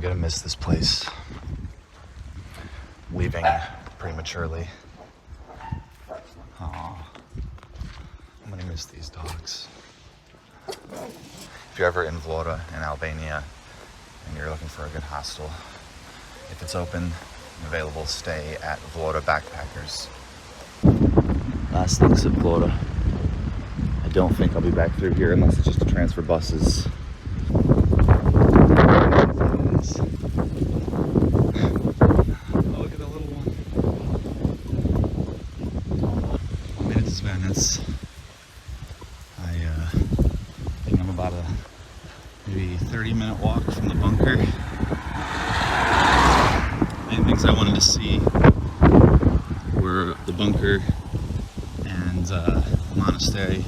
gonna miss this place. Leaving prematurely. Aw, I'm gonna miss these dogs. If you're ever in Vlorë in Albania and you're looking for a good hostel, if it's open and available, stay at Vlorë Backpackers. Last looks at Vlorë. I don't think I'll be back through here unless it's just to transfer buses. Zvërnec. I think I'm about a maybe 30-minute walk from the bunker. Main things I wanted to see were the bunker and the monastery,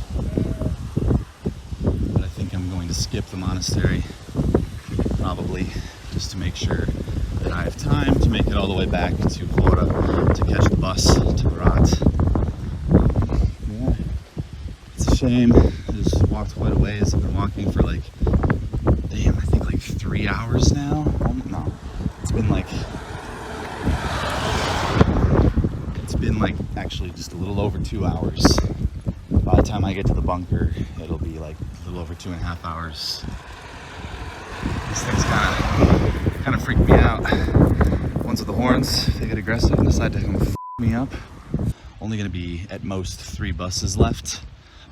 but I think I'm going to skip the monastery probably just to make sure that I have time to make it all the way back to Vlorë to catch the bus to Vlorë. Shame. I just walked quite a ways. I've been walking for like, damn, I think like 3 hours now. No, it's been like actually just a little over 2 hours. By the time I get to the bunker, it'll be like a little over 2.5 hours. These things kind of freak me out. Ones with the horns, they get aggressive and decide to come f me up. Only gonna be at most 3 buses left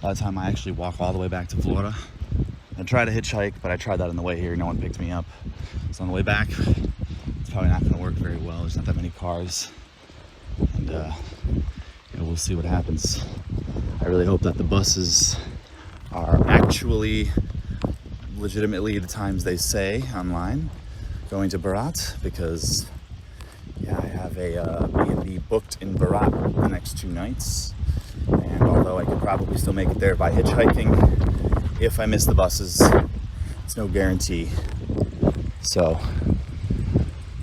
by the time I actually walk all the way back to Vlorë. I tried to hitchhike, but I tried that on the way here. No one picked me up. So on the way back, it's probably not going to work very well. There's not that many cars. And we'll see what happens. I really hope that the buses are actually legitimately the times they say online going to Vlorë, because yeah, I have a B&B booked in Vlorë the next 2 nights. And although I could probably still make it there by hitchhiking, if I miss the buses, it's no guarantee. So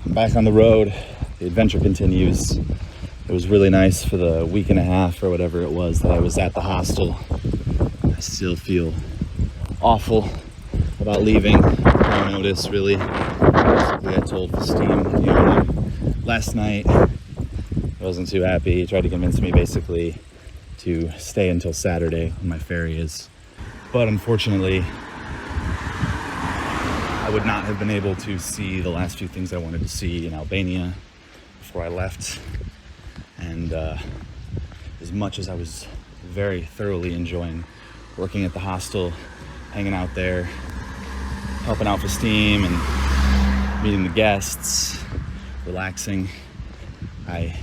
I'm back on the road. The adventure continues. It was really nice for the week and a half or whatever it was that I was at the hostel. I still feel awful about leaving. No notice, really. Basically, I told the steam, the owner, last night. I wasn't too happy. He tried to convince me basically to stay until Saturday when my ferry is. But unfortunately, I would not have been able to see the last few things I wanted to see in Albania before I left. And as much as I was very thoroughly enjoying working at the hostel, hanging out there, helping out for steam and meeting the guests, relaxing, I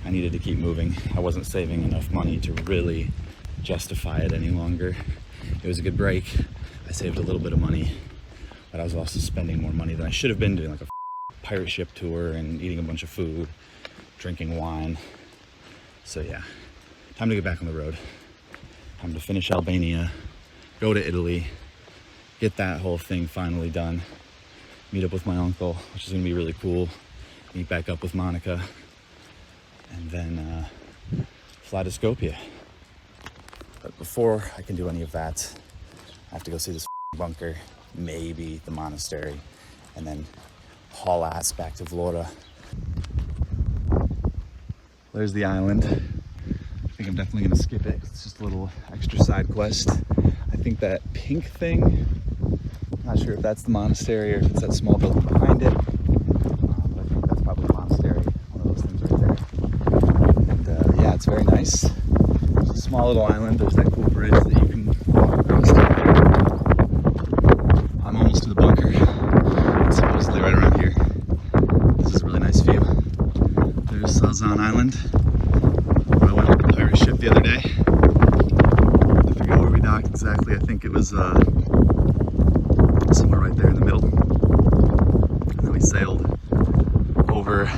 needed to keep moving. I wasn't saving enough money to really justify it any longer. It was a good break. I saved a little bit of money, but I was also spending more money than I should have been, doing like a pirate ship tour and eating a bunch of food, drinking wine. So yeah, time to get back on the road. Time to finish Albania, go to Italy, get that whole thing finally done, meet up with my uncle, which is gonna be really cool, meet back up with Monica, and then fly to Skopje. But before I can do any of that, I have to go see this bunker, maybe the monastery, and then haul ass back to Vlorë. There's the island. I think I'm definitely gonna skip it. It's just a little extra side quest. I think that pink thing, I'm not sure if that's the monastery or if it's that small building behind it. But I think that's probably the monastery, one of those things right there. And yeah, it's very nice. It's a small little island. There's that cool bridge that you can walk across. I'm almost to the bunker. It's supposedly right around here. This is a really nice view. There's Salzan Island, where I went with the pirate ship the other day. I forget where we docked exactly. I think it was somewhere right there in the middle. And then we sailed over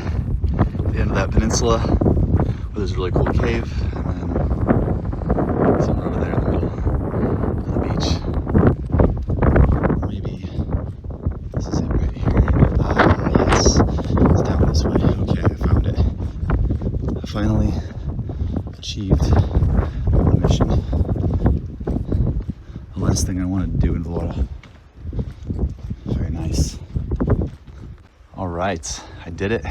the end of that peninsula where there's a really cool cave, and then somewhere over there in the middle of the beach. Maybe this is it right here. Ah, yes, it's down this way. Okay, I found it. I finally achieved the mission. The last thing I wanted to do in Vlorë. Very nice. right, I did it.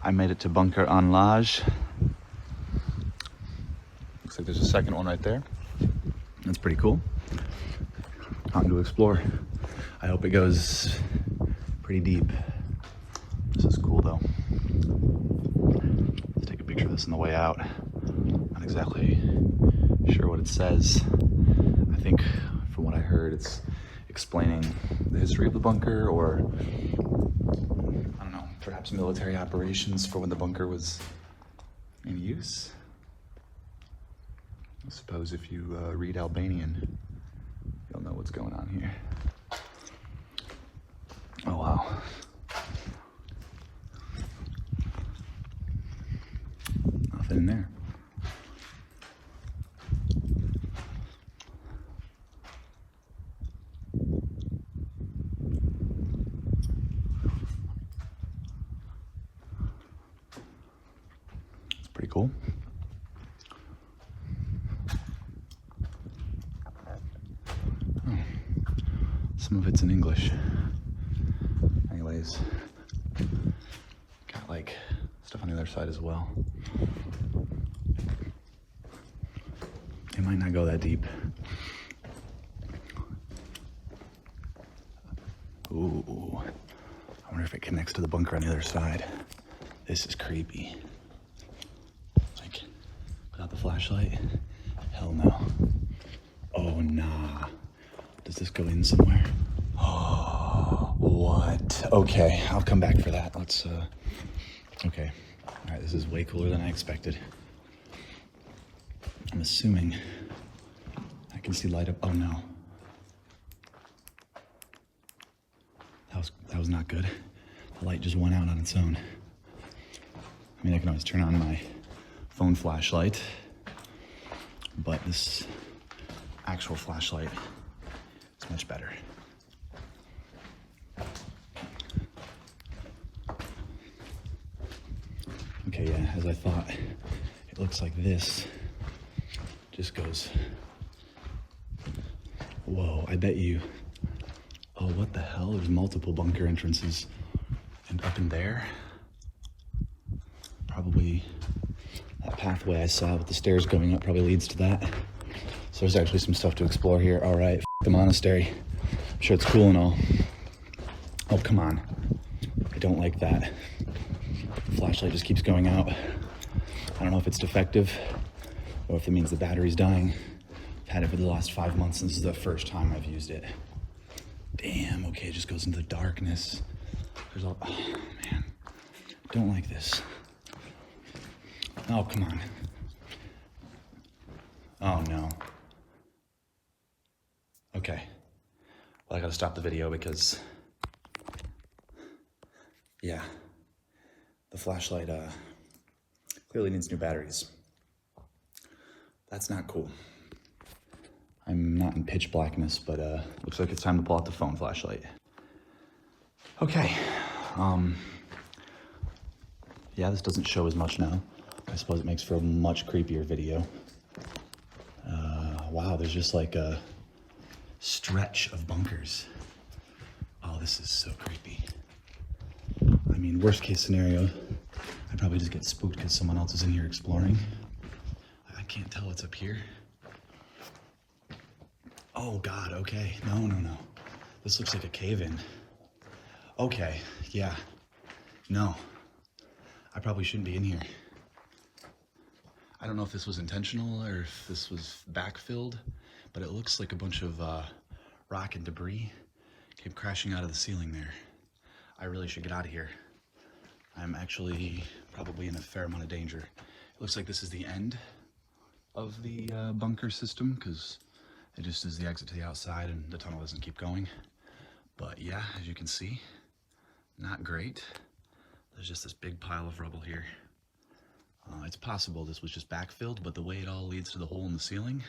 I made it to Bunker an Laje. Looks like there's a second one right there. That's pretty cool. Time to explore. I hope it goes pretty deep. This is cool though. Let's take a picture of this on the way out. Not exactly sure what it says. I think from what I heard, it's explaining the history of the bunker, or I don't know, perhaps military operations for when the bunker was in use. I suppose if you read Albanian, you'll know what's going on here. Oh wow. Nothing in there. It's pretty cool. Oh. Some of it's in English. Anyways, got like stuff on the other side as well. It might not go that deep. Ooh, I wonder if it connects to the bunker on the other side. This is creepy. Like, without the flashlight? Hell no. Oh, nah. Does this go in somewhere? Oh, what? Okay, I'll come back for that. Let's, okay. All right, this is way cooler than I expected. I'm assuming I can see light up. Oh no. That was not good. The light just went out on its own. I mean, I can always turn on my phone flashlight, but this actual flashlight is much better. Okay, yeah, as I thought, it looks like this just goes, whoa, I bet you, oh, what the hell? There's multiple bunker entrances, and up in there, probably that pathway I saw with the stairs going up probably leads to that. So there's actually some stuff to explore here. All right, the monastery. I'm sure it's cool and all. Oh, come on. I don't like that. The flashlight just keeps going out. I don't know if it's defective or if it means the battery's dying. I've had it for the last 5 months, and this is the first time I've used it. Damn, okay, it just goes into the darkness. There's all, oh man, don't like this. Oh, come on. Oh no. Okay, well, I gotta stop the video because, yeah, the flashlight clearly needs new batteries. That's not cool. I'm not in pitch blackness, but looks like it's time to pull out the phone flashlight. Okay, yeah, this doesn't show as much now. I suppose it makes for a much creepier video. Wow, there's just like a stretch of bunkers. Oh, this is so creepy. I mean, worst case scenario, I'd probably just get spooked because someone else is in here exploring. I can't tell what's up here. Oh God, okay. No. This looks like a cave-in. Okay, yeah. No, I probably shouldn't be in here. I don't know if this was intentional or if this was backfilled, but it looks like a bunch of rock and debris came crashing out of the ceiling there. I really should get out of here. I'm actually probably in a fair amount of danger. It looks like this is the end of the bunker system because it just is the exit to the outside and the tunnel doesn't keep going. But yeah, as you can see, not great. There's just this big pile of rubble here. It's possible this was just backfilled, but the way it all leads to the hole in the ceiling,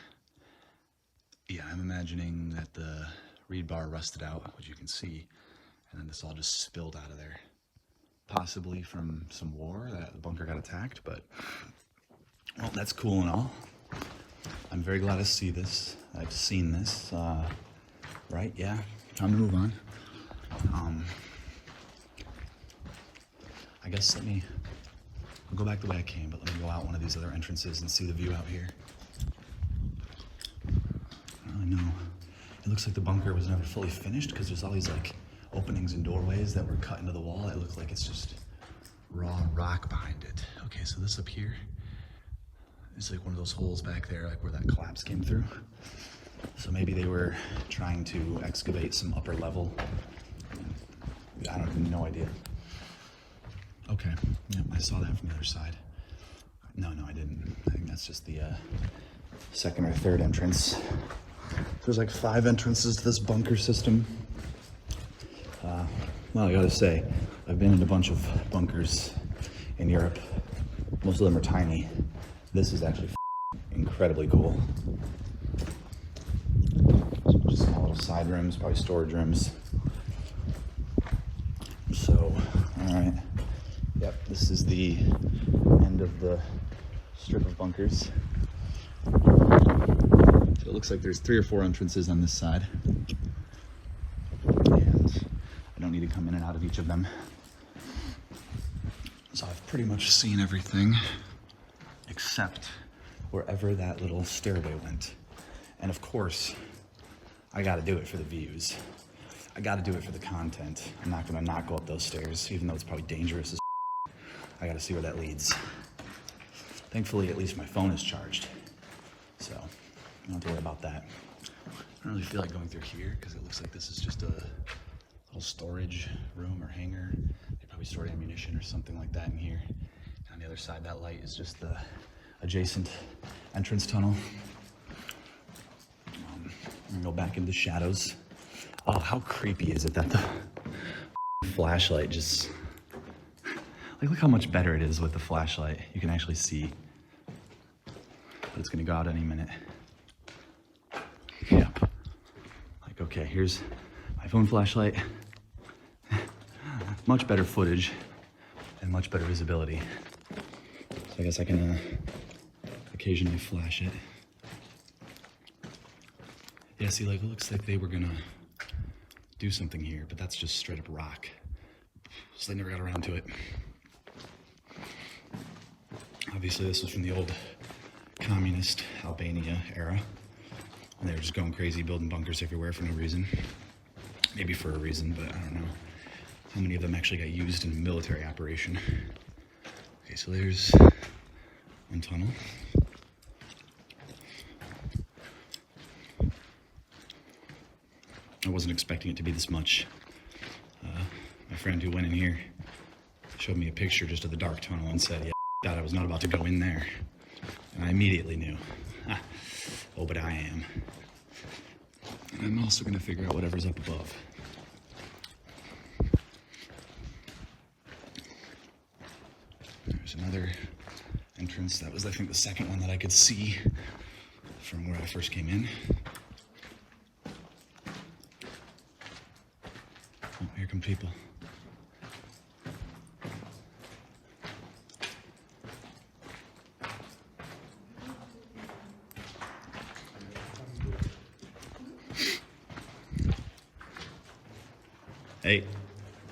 yeah, I'm imagining that the reed bar rusted out, which you can see, and then this all just spilled out of there. Possibly from some war that the bunker got attacked, but well, that's cool and all. I'm very glad to see this. I've seen this, right? Yeah, time to move on. guess I'll go back the way I came, but let me go out one of these other entrances and see the view out here. I don't really know. It looks like the bunker was never fully finished because there's all these like openings and doorways that were cut into the wall. It looked like it's just raw rock behind it. Okay, so this up here is like one of those holes back there, like where that collapse came through. So maybe they were trying to excavate some upper level. I don't have no idea. Okay, yep, I saw that from the other side. No, I didn't. I think that's just the second or third entrance. There's like 5 entrances to this bunker system. Well, I gotta say, I've been in a bunch of bunkers in Europe. Most of them are tiny. This is actually incredibly cool. Just small little side rooms, probably storage rooms. So, all right. Yep, this is the end of the strip of bunkers. So it looks like there's 3 or 4 entrances on this side. And I don't need to come in and out of each of them. So I've pretty much seen everything except wherever that little stairway went. And of course, I gotta do it for the views. I gotta do it for the content. I'm not gonna not go up those stairs, even though it's probably dangerous as I gotta see where that leads. Thankfully, at least my phone is charged. So, I don't have to worry about that. I don't really feel like going through here because it looks like this is just a little storage room or hangar. They probably stored ammunition or something like that in here. And on the other side, that light is just the adjacent entrance tunnel. I'm gonna go back into the shadows. Oh, how creepy is it that the flashlight just, like, look how much better it is with the flashlight. You can actually see, but it's gonna go out any minute. Yep. Like, okay, here's my phone flashlight. Much better footage and much better visibility. So I guess I can occasionally flash it. Yeah, see, like, it looks like they were gonna do something here, but that's just straight up rock. So they never got around to it. Obviously, this was from the old communist Albania era. And they were just going crazy, building bunkers everywhere for no reason. Maybe for a reason, but I don't know how many of them actually got used in a military operation. Okay, so there's one tunnel. I wasn't expecting it to be this much. My friend who went in here showed me a picture just of the dark tunnel and said, yeah, God, I was not about to go in there. And I immediately knew, oh, but I am. And I'm also gonna figure out whatever's up above. There's another entrance. That was, I think, the second one that I could see from where I first came in. Oh, here come people. Hey.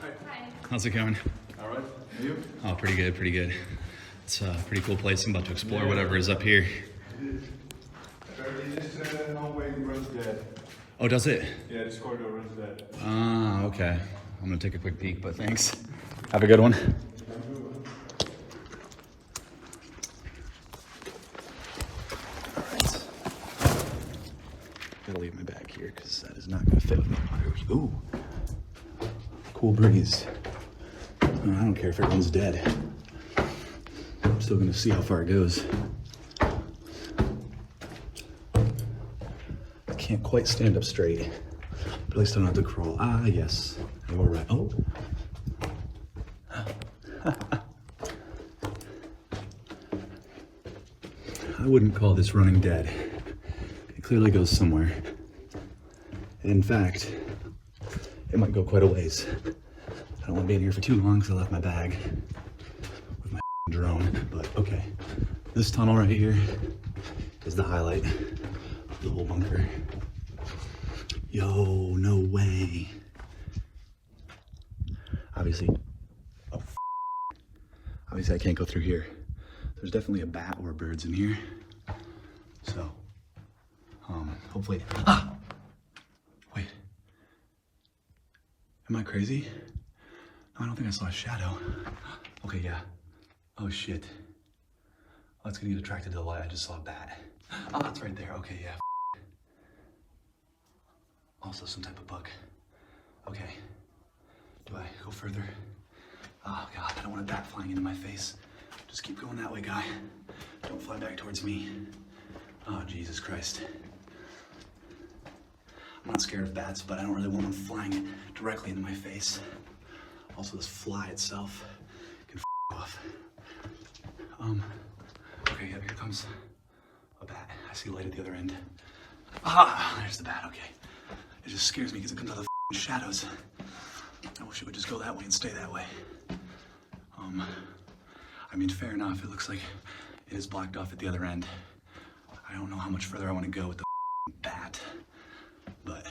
Hi. How's it going? All right. And you? Oh, pretty good, pretty good. It's a pretty cool place. I'm about to explore whatever is up here. It is. Apparently this hallway runs dead. Oh, does it? Yeah, this corridor runs dead. Ah, okay. I'm gonna take a quick peek, but thanks. Have a good one. All right. Gotta leave my bag here because that is not gonna fit with my luggage. Ooh. Cool breeze. I don't care if it runs dead. I'm still gonna see how far it goes. I can't quite stand up straight, but at least I don't have to crawl. Ah, yes, you're right. Oh. I wouldn't call this running dead. It clearly goes somewhere. In fact, it might go quite a ways. I don't want to be in here for too long because I left my bag with my drone, but okay. This tunnel right here is the highlight of the whole bunker. Yo, no way. Obviously, oh, Obviously I can't go through here. There's definitely a bat or birds in here. So, hopefully, wait. Am I crazy? No, I don't think I saw a shadow. Okay, yeah. Oh shit. Oh, it's gonna get attracted to the light. I just saw a bat. Oh, it's right there. Okay, yeah. Also some type of bug. Okay. Do I go further? Oh God, I don't want a bat flying into my face. Just keep going that way, guy. Don't fly back towards me. Oh, Jesus Christ. I'm not scared of bats, but I don't really want one flying directly into my face. Also, this fly itself can off. Okay, yep, here comes a bat. I see light at the other end. Ah, there's the bat, okay. It just scares me because it comes out of the shadows. I wish it would just go that way and stay that way. I mean, fair enough, it looks like it is blocked off at the other end. I don't know how much further I want to go with the bat, but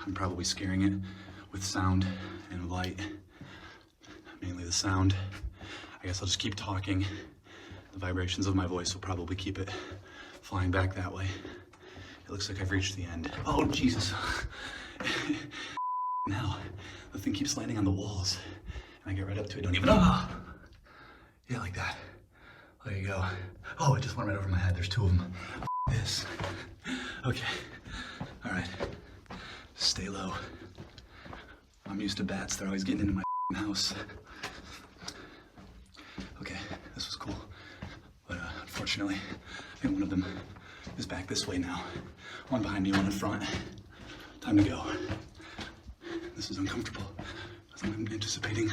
I'm probably scaring it with sound and light. Mainly the sound. I guess I'll just keep talking. The vibrations of my voice will probably keep it flying back that way. It looks like I've reached the end. Oh, Jesus. Now, the thing keeps landing on the walls. And I get right up to it, don't even, yeah, like that. There you go. Oh, it just went right over my head. There's two of them. This. Okay. All right. Stay low. I'm used to bats. They're always getting into my house. Okay, this was cool. But unfortunately, I think one of them is back this way now. One behind me, one in front. Time to go. This is uncomfortable. I'm anticipating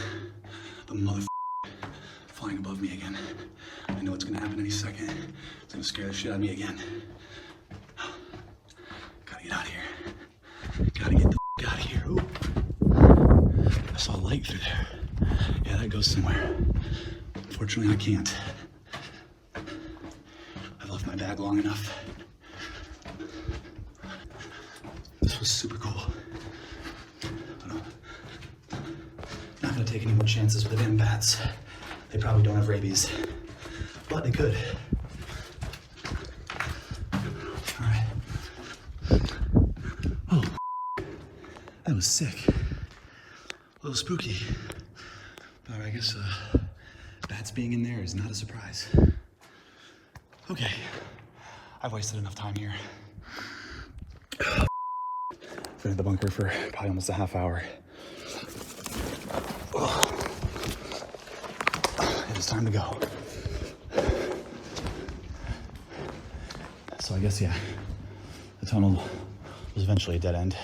the mother flying above me again. I know it's gonna happen any second. It's gonna scare the shit out of me again. Gotta get out of here. Gotta get the out of here. Ooh. I saw light through there. Yeah, that goes somewhere. Unfortunately, I can't. I've left my bag long enough. This was super cool. Not gonna take any more chances with the damn bats. They probably don't have rabies, but they could. All right. Oh, that was sick. A little spooky. But I guess bats being in there is not a surprise. Okay, I've wasted enough time here. Been in the bunker for probably almost a half hour. It is time to go. So I guess, yeah, the tunnel was eventually a dead end,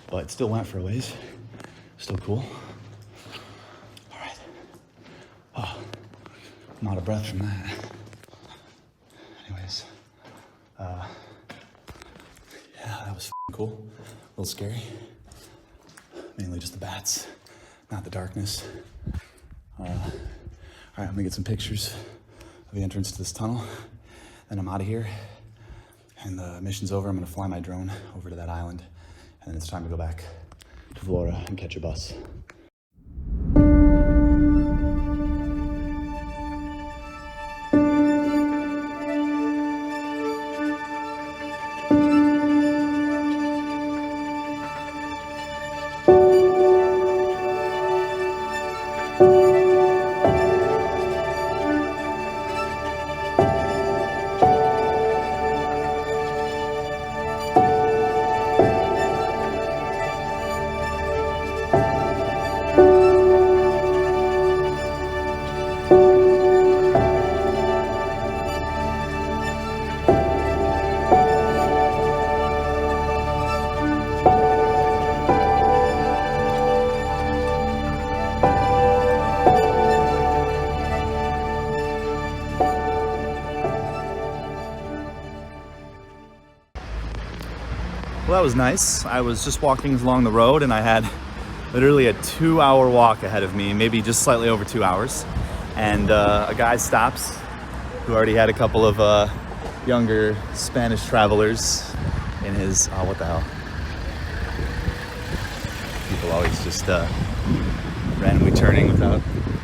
but it still went for a ways. Still cool. All right. Oh, I'm out of breath from that. Anyways, yeah, that was cool. A little scary. Mainly just the bats, not the darkness. All right, I'm gonna get some pictures of the entrance to this tunnel. Then I'm out of here. And the mission's over. I'm gonna fly my drone over to that island. And then it's time to go back to Vlorë and catch a bus. Well, that was nice. I was just walking along the road and I had literally a 2-hour walk ahead of me, maybe just slightly over 2 hours. And a guy stops who already had a couple of younger Spanish travelers in his, oh, what the hell? people always just randomly turning without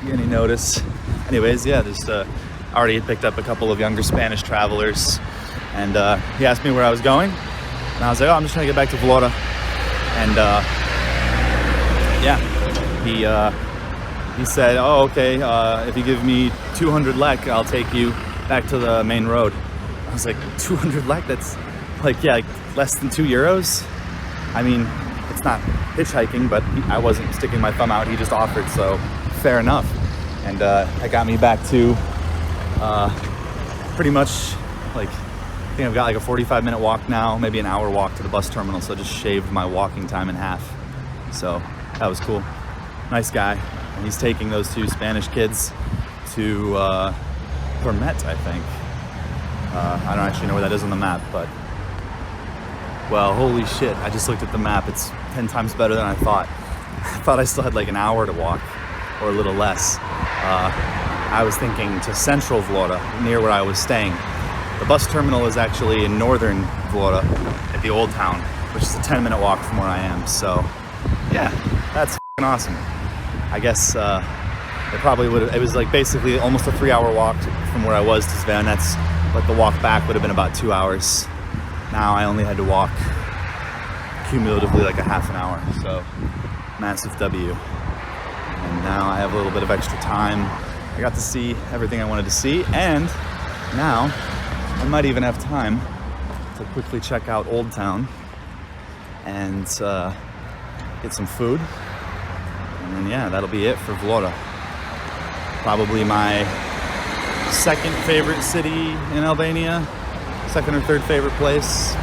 any notice. Anyways, yeah, just already had picked up a couple of younger Spanish travelers, and he asked me where I was going, and I was like, oh, I'm just trying to get back to Vlorë. And he said, oh, okay, if you give me 200 lek, I'll take you back to the main road. I was like, 200 lek? That's like, yeah, like less than €2. I mean, it's not hitchhiking, but I wasn't sticking my thumb out. He just offered, so fair enough. And that got me back to pretty much like, I think I've got like a 45-minute walk now, maybe an hour walk to the bus terminal. So I just shaved my walking time in half. So that was cool. Nice guy. And he's taking those two Spanish kids to Zvërnec, I think. I don't actually know where that is on the map, but well, holy shit, I just looked at the map. It's 10 times better than I thought. I thought I still had like an hour to walk, or a little less. I was thinking to central Vlorë, near where I was staying. The bus terminal is actually in northern Vlorë, at the old town, which is a 10-minute walk from where I am. So yeah, that's f***ing awesome. I guess it probably would have, it was like basically almost a 3-hour walk from where I was to Zvërnec, but the walk back would have been about 2 hours. Now I only had to walk cumulatively like a half an hour, so massive W. And now I have a little bit of extra time. I got to see everything I wanted to see, and now I might even have time to quickly check out Old Town and get some food. And then yeah, that'll be it for Vlorë. Probably my second favorite city in Albania. Second or third favorite place.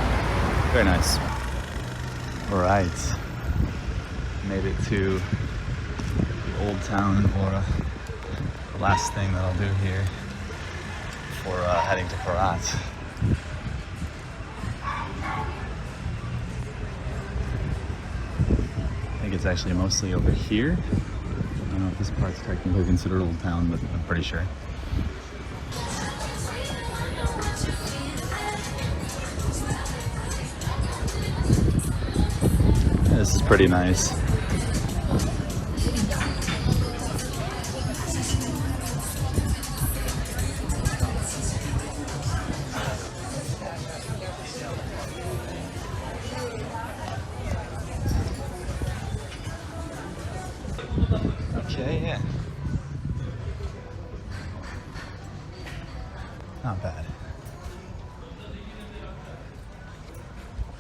Very nice. All right. Made it to the Old Town in Vlorë. The last thing that I'll do here before heading to Parat. I think it's actually mostly over here. I don't know if this part's technically considered Old Town, but I'm pretty sure. This is pretty nice. Okay, yeah. Not bad.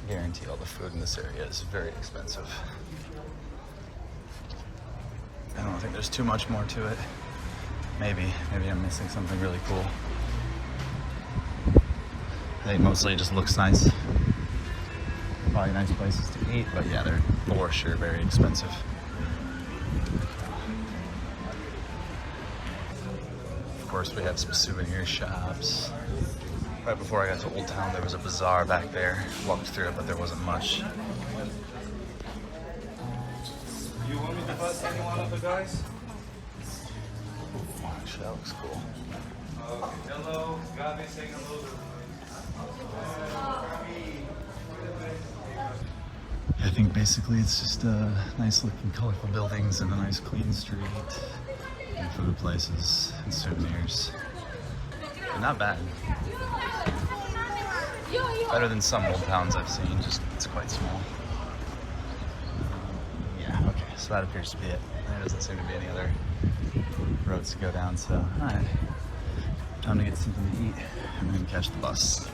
I guarantee all the food in this area is very expensive. I don't think there's too much more to it. Maybe I'm missing something really cool. I think mostly it just looks nice. Probably nice places to eat, but yeah, they're for sure very expensive. Of course, we have some souvenir shops. Right before I got to Old Town, there was a bazaar back there. Walked through it, but there wasn't much. You want me to pass any one of the guys? Oh, actually, that looks cool. Okay. Hello, Gabi saying hello. I think basically it's just nice looking, colorful buildings and a nice clean street. And food places and souvenirs. But not bad. Better than some old towns I've seen, just it's quite small. Yeah, okay, so that appears to be it. There doesn't seem to be any other roads to go down, so alright. Time to get something to eat and then catch the bus.